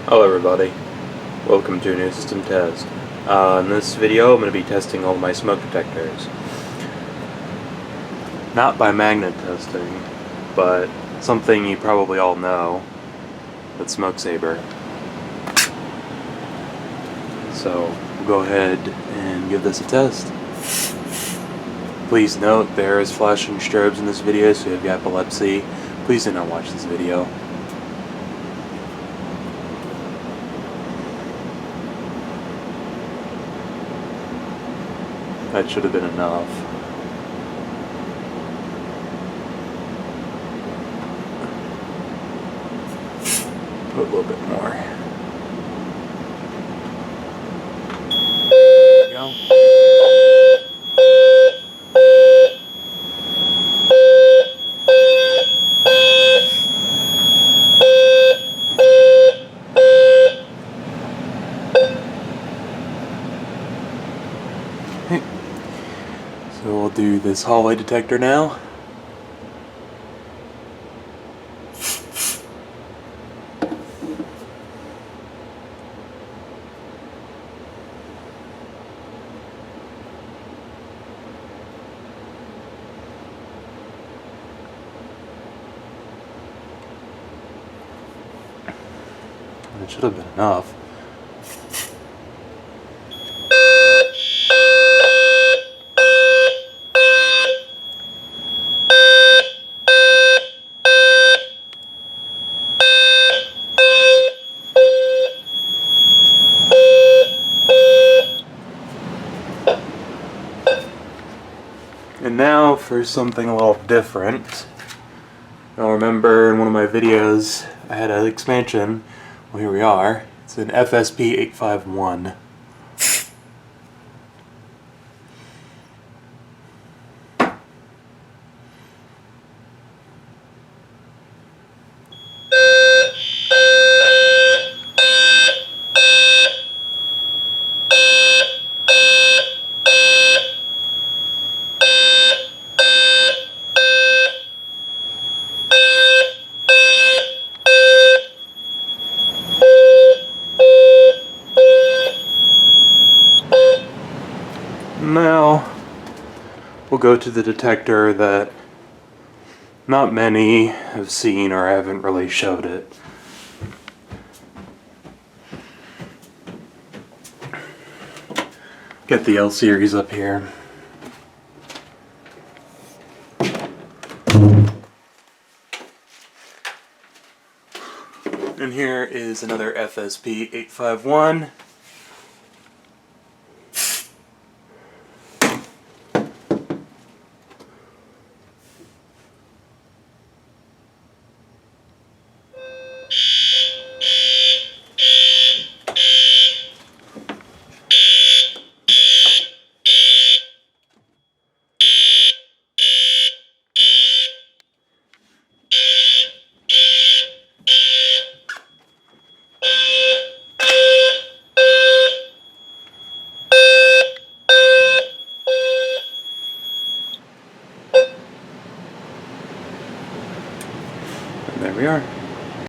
Hello everybody, welcome to a new system test. In this video I'm going to be testing all my smoke detectors. Not by magnet testing, but something you probably all know, that's smoke saber. So we'll go ahead and give this a test. Please note there is flashing strobes in this video, so if you have epilepsy, please do not watch this video. That should have been enough. Put a little bit more. There we go. So we'll do this hallway detector now. It should have been enough. And now for something a little different. I'll remember in one of my videos I had an expansion. Well, here we are. It's an FSP 851. Now, we'll go to the detector that not many have seen or haven't really showed it. Get the LSeries up here. And here is another FSP 851. And there we are.